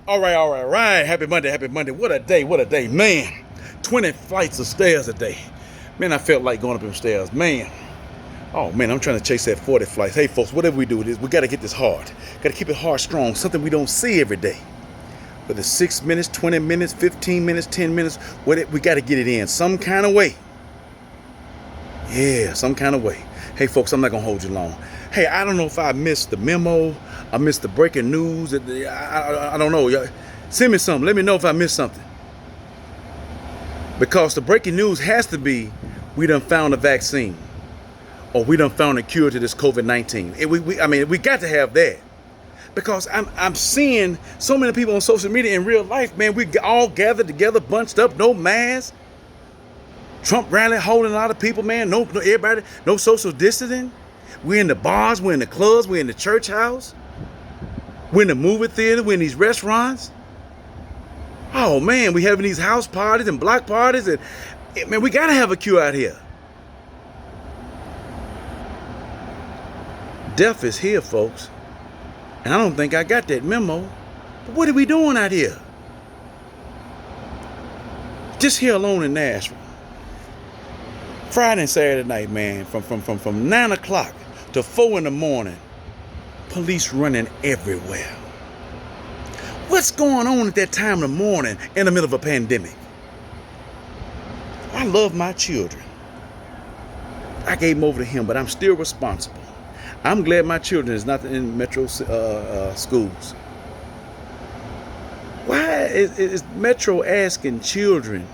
All right. Happy Monday, happy Monday. What a day, man. 20 flights of stairs a day. Man, I felt like going up them stairs, man. Oh, man, I'm trying to chase that 40 flights. Hey, folks, whatever we do, we got to get this hard. Got to keep it hard, strong, something we don't see every day. Whether 6 minutes, 20 minutes, 15 minutes, 10 minutes, we got to get it in some kind of way. Yeah, some kind of way. Hey, folks, I'm not going to hold you long. Hey, I don't know if I missed the memo. I missed the breaking news. I don't know. Send me something. Let me know if I missed something. Because the breaking news has to be we done found a vaccine or we done found a cure to this COVID-19. I mean, we got to have that. Because I'm seeing so many people on social media in real life, man, we all gathered together, bunched up, no masks. Trump rally holding a lot of people, man. No everybody, no social distancing. We're in the bars, we're in the clubs, we're in the church house. We're in the movie theater, we're in these restaurants. Oh man, we having these house parties and block parties, and man, we gotta have a cure out here. Death is here, folks. And I don't think I got that memo. But what are we doing out here? Just here alone in Nashville. Friday and Saturday night, man, from 9 o'clock to 4 in the morning, police running everywhere. What's going on at that time in the morning in the middle of a pandemic? I love my children. I gave them over to him, but I'm still responsible. I'm glad my children is not in metro schools. Why is Metro asking children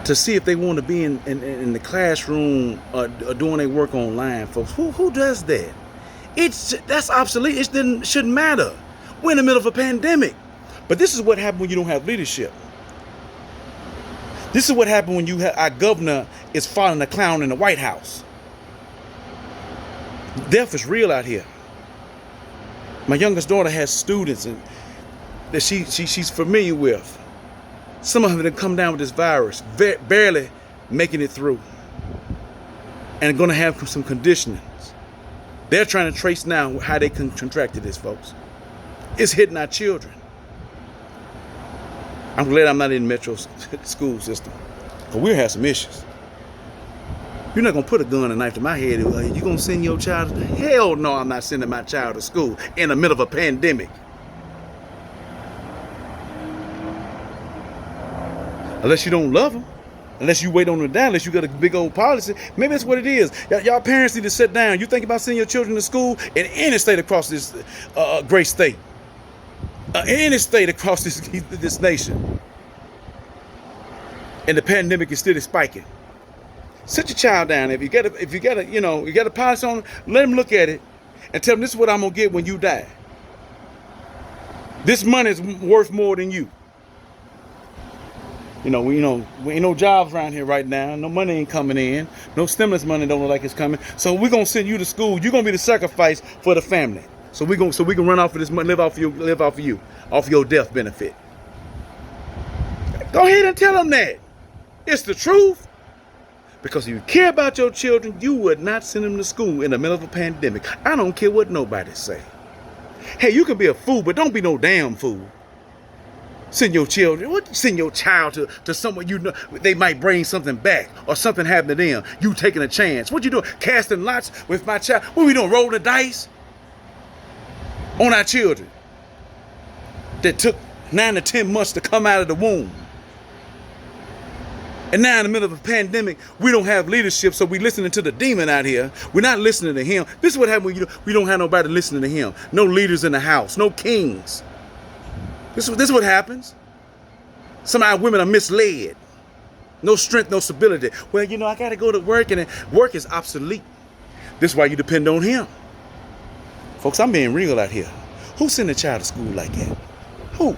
to see if they want to be in the classroom or doing their work online, folks? Who does that? That's obsolete. It shouldn't matter. We're in the middle of a pandemic. But this is what happens when you don't have leadership. This is what happens when our governor is following a clown in the White House. Death is real out here. My youngest daughter has students that she's familiar with. Some of them have come down with this virus, barely making it through, and are going to have some conditionings. They're trying to trace now how they contracted this, folks. It's hitting our children. I'm glad I'm not in the metro school system, because we'll have some issues. You're not going to put a gun and knife to my head. You going to send your child to school? Hell no, I'm not sending my child to school in the middle of a pandemic. Unless you don't love them. Unless you wait on them down. Unless you got a big old policy. Maybe that's what it is. Y'all parents need to sit down. You think about sending your children to school in any state across this great state. Any state across this nation. And the pandemic is still spiking. Sit your child down. If you got a policy on, let him look at it and tell him this is what I'm gonna get when you die. This money is worth more than you. We ain't no jobs around here right now. No money ain't coming in. No stimulus money don't look like it's coming. So we're gonna send you to school. You're gonna be the sacrifice for the family. So we can run off of this money, live off your death benefit. Go ahead and tell them that. It's the truth. Because if you care about your children, you would not send them to school in the middle of a pandemic. I don't care what nobody say. Hey, you can be a fool, but don't be no damn fool. Send your child to someone you know they might bring something back or something happen to them. You taking a chance. What you doing? Casting lots with my child? What we doing? Rolling the dice on our children that took 9 to 10 months to come out of the womb. And now in the middle of a pandemic, we don't have leadership, so we listening to the demon out here. We're not listening to him. This is what happens when we don't have nobody listening to him. No leaders in the house, no kings. This is what happens. Some of our women are misled. No strength, no stability. Well, I got to go to work, and work is obsolete. This is why you depend on him. Folks, I'm being real out here. Who send a child to school like that? Who?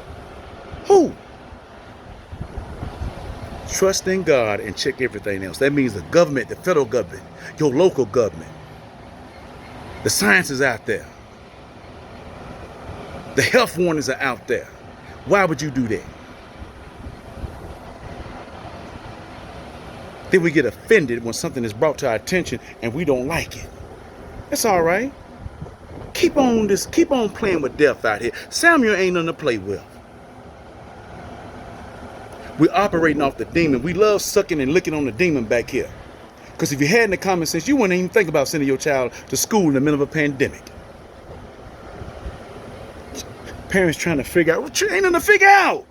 Trust in God and check everything else. That means the government, the federal government, your local government. The science is out there. The health warnings are out there. Why would you do that? Then we get offended when something is brought to our attention and we don't like it. That's all right. keep on playing with death out here. Samuel ain't nothing to play with. We're operating off the demon. We love sucking and licking on the demon back here. Because if you had any common sense, you wouldn't even think about sending your child to school in the middle of a pandemic. Parents trying to figure out, what ain't nothing to figure out.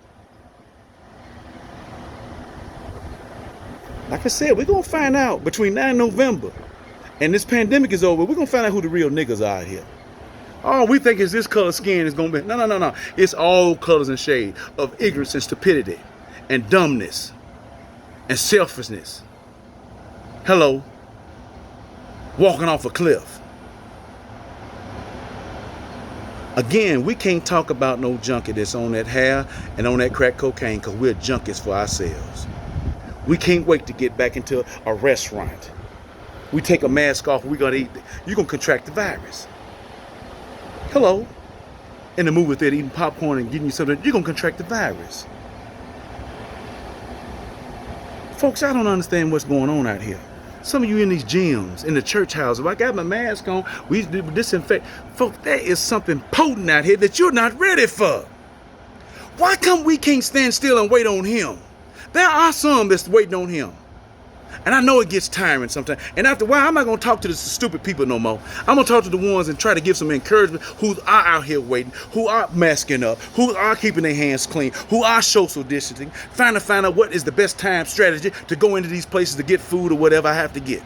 Like I said, we're going to find out between now and November. And this pandemic is over, we're going to find out who the real niggas are out here. Oh, we think it's this color skin is going to be. No. It's all colors and shades of ignorance and stupidity and dumbness and selfishness. Hello. Walking off a cliff. Again, we can't talk about no junkie that's on that hair and on that crack cocaine because we're junkies for ourselves. We can't wait to get back into a restaurant. We take a mask off, we're going to eat. You're going to contract the virus. Hello. In the movie theater eating popcorn and getting you something, you're going to contract the virus. Folks, I don't understand what's going on out here. Some of you in these gyms, in the church houses, if I got my mask on, we disinfect. Folks, there is something potent out here that you're not ready for. Why come we can't stand still and wait on him? There are some that's waiting on him. And I know it gets tiring sometimes. And after a while, I'm not going to talk to the stupid people no more. I'm going to talk to the ones and try to give some encouragement who are out here waiting, who are masking up, who are keeping their hands clean, who are social distancing, trying to find out what is the best time strategy to go into these places to get food or whatever I have to get.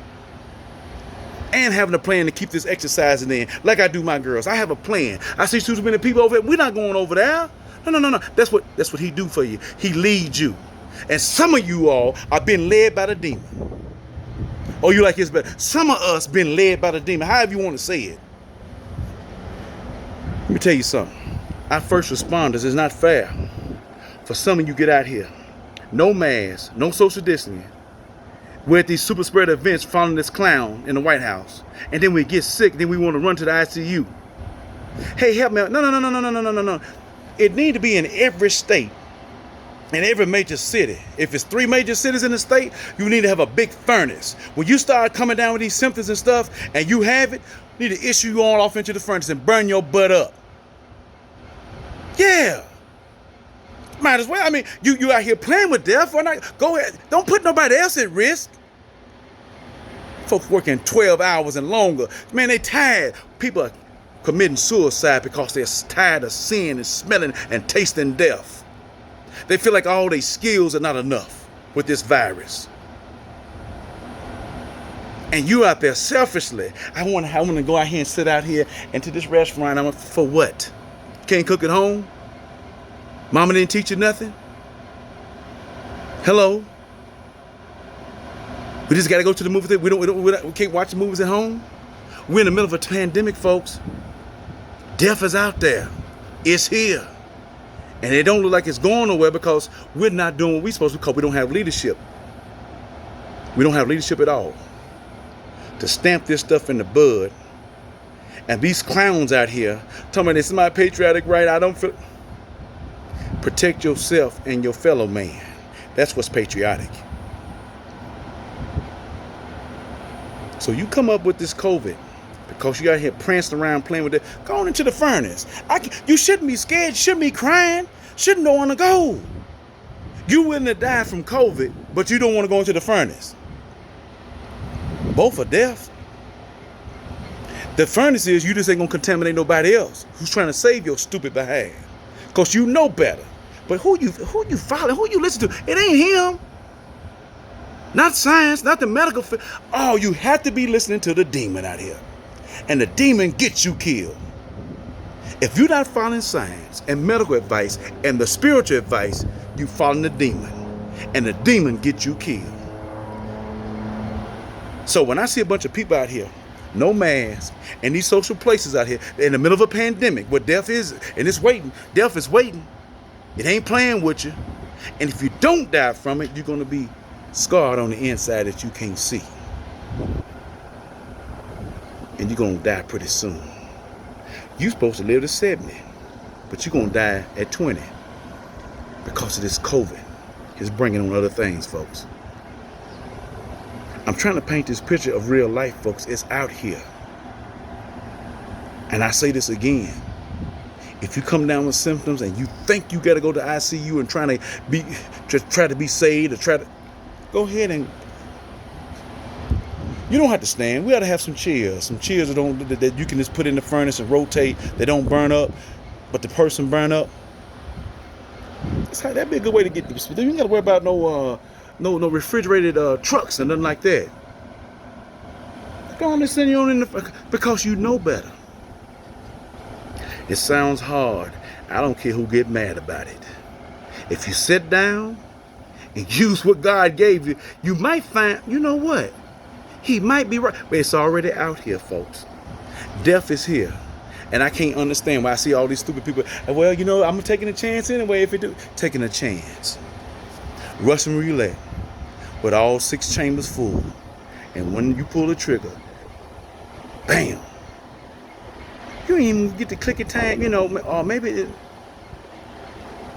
And having a plan to keep this exercising in, like I do my girls. I have a plan. I see too many people over there. We're not going over there. No. That's what he do for you. He leads you. And some of you all are being led by the demon. Or you like this better. Some of us been led by the demon. However you want to say it. Let me tell you something. Our first responders, is not fair for some of you get out here. No mask, no social distancing. We're at these super spreader events following this clown in the White House. And then we get sick. Then we want to run to the ICU. Hey, help me out. No. It need to be in every state. In every major city. If it's 3 major cities in the state, you need to have a big furnace. When you start coming down with these symptoms and stuff, and you have it, you need to issue you all off into the furnace and burn your butt up. Yeah. Might as well. I mean, you out here playing with death. Why not? Go ahead. Don't put nobody else at risk. Folks working 12 hours and longer. Man, they tired. People are committing suicide because they're tired of seeing and smelling and tasting death. They feel like all their skills are not enough with this virus. And you out there selfishly, I want to go out here and sit out here into this restaurant. For what? Can't cook at home? Mama didn't teach you nothing? Hello? We just got to go to the movie theater. We can't watch the movies at home? We're in the middle of a pandemic, folks. Death is out there. It's here. And it don't look like it's going nowhere because we're not doing what we're supposed to because we don't have leadership. We don't have leadership at all. To stamp this stuff in the bud. And these clowns out here telling me this is my patriotic right. I don't feel. Protect yourself and your fellow man. That's what's patriotic. So you come up with this COVID because you out here prancing around playing with it. Go on into the furnace. You shouldn't be scared. You shouldn't be crying. Shouldn't want to go. You willing to die from COVID, but you don't want to go into the furnace. Both are death. The furnace is you just ain't gonna contaminate nobody else who's trying to save your stupid behalf. Cause you know better. But who you following? Who you listen to? It ain't him. Not science, not the medical field. Oh, you have to be listening to the demon out here. And the demon gets you killed. If you're not following science and medical advice and the spiritual advice, you following the demon. And the demon gets you killed. So when I see a bunch of people out here, no mask, and these social places out here, in the middle of a pandemic, where death is, and it's waiting, death is waiting. It ain't playing with you. And if you don't die from it, you're going to be scarred on the inside that you can't see. And you're going to die pretty soon. You're supposed to live to 70, but you're going to die at 20 because of this COVID. It's bringing on other things, folks. I'm trying to paint this picture of real life, folks. It's out here. And I say this again. If you come down with symptoms and you think you got to go to ICU and try to be saved, or try to go ahead and you don't have to stand. We ought to have some chairs that you can just put in the furnace and rotate. They don't burn up, but the person burn up. That'd be a good way to get. You ain't got to worry about no refrigerated trucks and nothing like that. Go on and send you on because you know better. It sounds hard. I don't care who get mad about it. If you sit down and use what God gave you, you might find, you know what? He might be right. But it's already out here, folks. Death is here. And I can't understand why I see all these stupid people. Well, you know, I'm taking a chance anyway if it do. Taking a chance. Russian roulette with all 6 chambers full. And when you pull the trigger, bam. You don't even get to click it time, you know, or maybe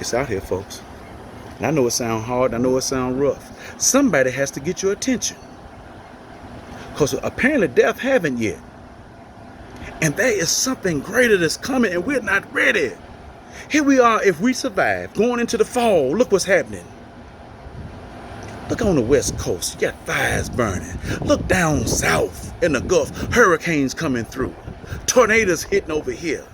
it's out here, folks. And I know it sounds hard. I know it sounds rough. Somebody has to get your attention. Because apparently death haven't yet. And there is something greater that's coming and we're not ready. Here we are, if we survive, going into the fall, look what's happening. Look on the West Coast, you got fires burning. Look down south in the Gulf, hurricanes coming through. Tornadoes hitting over here.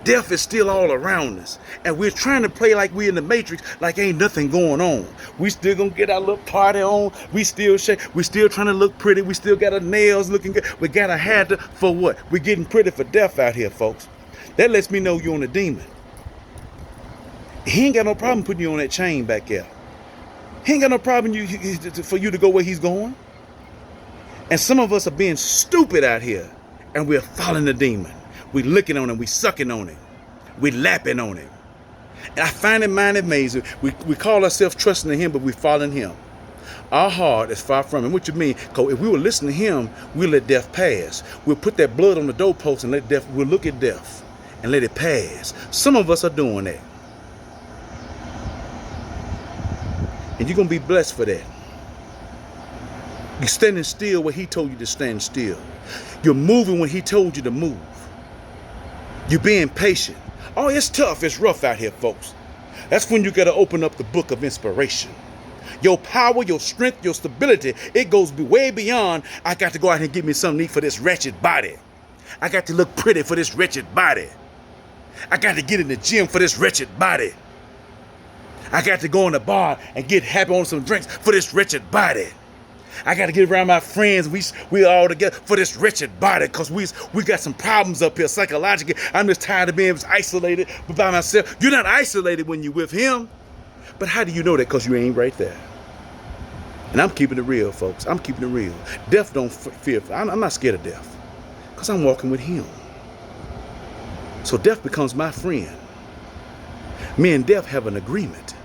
Death is still all around us. And we're trying to play like we in the Matrix, like ain't nothing going on. We still gonna get our little party on. We still shake. We still trying to look pretty. We still got our nails looking good. We got a hat for what? We're getting pretty for death out here, folks. That lets me know you're on a demon. He ain't got no problem putting you on that chain back there. He ain't got no problem for you to go where he's going. And some of us are being stupid out here. And we're following the demon. We licking on him. We sucking on him. We lapping on him. And I find it mind amazing. We call ourselves trusting in him, but we following him. Our heart is far from him. What you mean? Because if we were listening to him, we'll let death pass. We'll put that blood on the doorpost and we'll look at death and let it pass. Some of us are doing that. And you're going to be blessed for that. You're standing still where he told you to stand still. You're moving when he told you to move. You're being patient. Oh, it's tough. It's rough out here, folks. That's when you got to open up the book of inspiration. Your power, your strength, your stability, it goes way beyond, I got to go out and get me something to eat for this wretched body. I got to look pretty for this wretched body. I got to get in the gym for this wretched body. I got to go in the bar and get happy on some drinks for this wretched body. I got to get around my friends. We all together for this wretched body because we got some problems up here psychologically. I'm just tired of being isolated by myself. You're not isolated when you're with him. But how do you know that? Because you ain't right there. And I'm keeping it real, folks. I'm keeping it real. Death don't fear. I'm not scared of death because I'm walking with him. So death becomes my friend. Me and death have an agreement.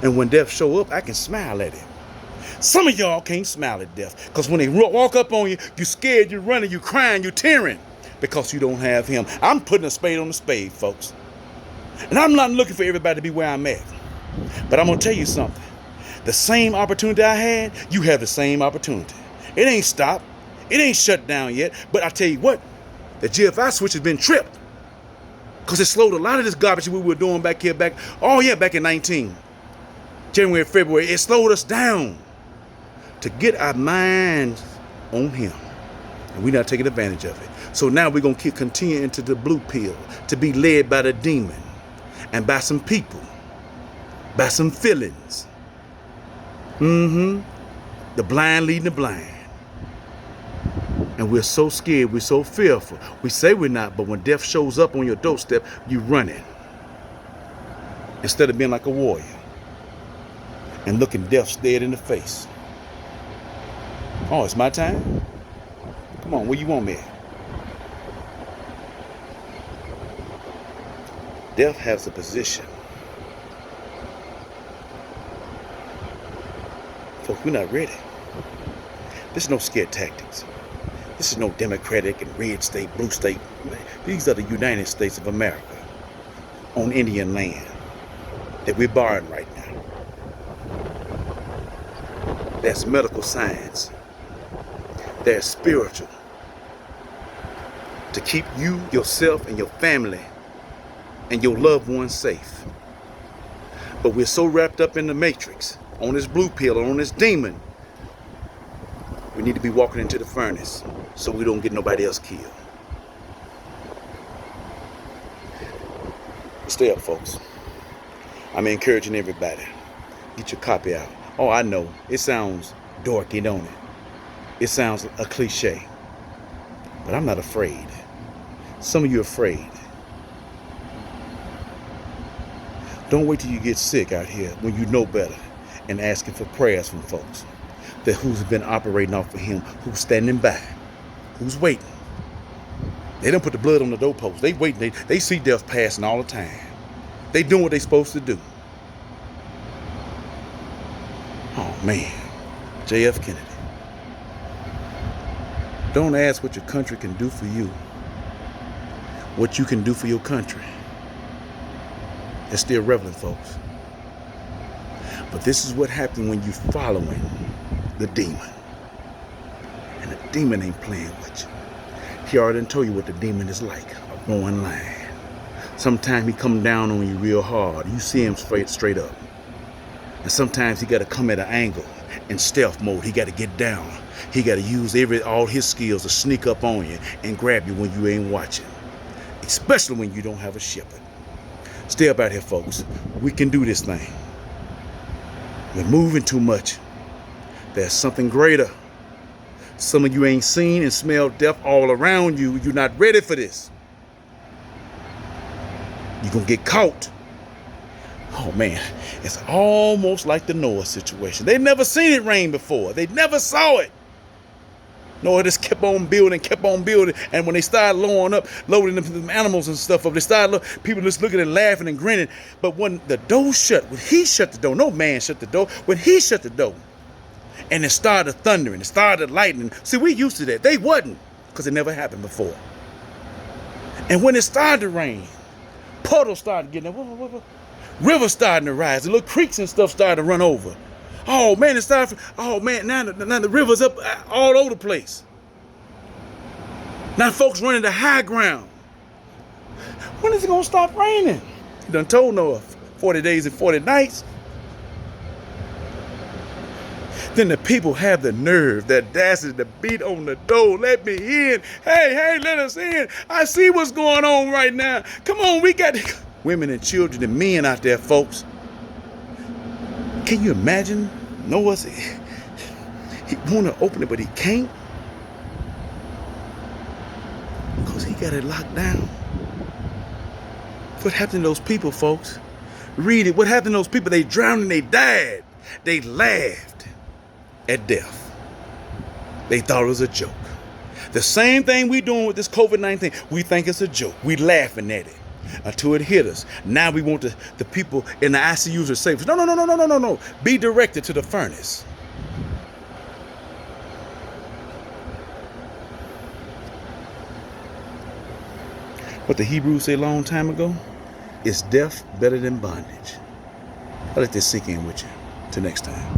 And when death show up, I can smile at him. Some of y'all can't smile at death because when they walk up on you, you're scared, you're running, you're crying, you're tearing because you don't have him. I'm putting a spade on the spade, folks. And I'm not looking for everybody to be where I'm at. But I'm going to tell you something. The same opportunity I had, you have the same opportunity. It ain't stopped. It ain't shut down yet. But I tell you what, the GFI switch has been tripped because it slowed a lot of this garbage we were doing back in 19. January, February, it slowed us down to get our minds on him. And we're not taking advantage of it. So now we're going to continue into the blue pill to be led by the demon and by some people, by some feelings. The blind leading the blind. And we're so scared, we're so fearful. We say we're not, but when death shows up on your doorstep, you running. Instead of being like a warrior and looking death dead in the face. Oh, it's my time? Come on, where you want me at? Death has a position. Folks, we're not ready. This is no scared tactics. This is no Democratic and red state, blue state. These are the United States of America on Indian land that we're borrowing right now. There's medical science. There's spiritual. to keep you, yourself, and your family and your loved ones safe. But we're so wrapped up in the matrix, on this blue pill, on this demon, we need to be walking into the furnace so we don't get nobody else killed. Stay up, folks. I'm encouraging everybody. Get your copy out. Oh, I know. It sounds dorky, don't it? It sounds a cliche. But I'm not afraid. Some of you are afraid. Don't wait till you get sick out here when you know better and asking for prayers from folks that who's been operating off of him, who's standing by, who's waiting. They don't put the blood on the doorpost. They waiting. They see death passing all the time. They doing what they supposed to do. Oh man, J.F. Kennedy. Don't ask what your country can do for you. What you can do for your country. It's still relevant, folks. But this is what happens when you following the demon. And the demon ain't playing with you. He already told you what the demon is like, a roaring lion. Sometimes he come down on you real hard. You see him straight up. And sometimes he got to come at an angle in stealth mode. He got to get down. He got to use all his skills to sneak up on you and grab you when you ain't watching. Especially when you don't have a shepherd. Stay up out here, folks. We can do this thing. We're moving too much. There's something greater. Some of you ain't seen and smelled death all around you. You're not ready for this. You're going to get caught. Oh, man. It's almost like the Noah situation. They never seen it rain before. They never saw it. Noah just kept on building. And when they started loading them animals and stuff up, people just looking and laughing and grinning. But when the door shut, when he shut the door, no man shut the door. When he shut the door, and it started thundering, it started lightning. See, we used to that. They wasn't, because it never happened before. And when it started to rain, puddles started getting there. Rivers starting to rise. The little creeks and stuff started to run over. Oh man, now the river's up all over the place. Now folks running to high ground. When is it gonna stop raining? He done told Noah 40 days and 40 nights. Then the people have the nerve, the audacity to beat on the door. Let me in. Hey, let us in. I see what's going on right now. Come on, we got women and children and men out there, folks. Can you imagine? Noah's, he want to open it, but he can't. Because he got it locked down. What happened to those people, folks? Read it. What happened to those people? They drowned and they died. They laughed at death. They thought it was a joke. The same thing we doing with this COVID-19. We think it's a joke. We laughing at it until it hit us. Now we want the people in the ICUs to say, no. Be directed to the furnace. What the Hebrews say a long time ago, is death better than bondage? I'll let this sink in with you. Till next time.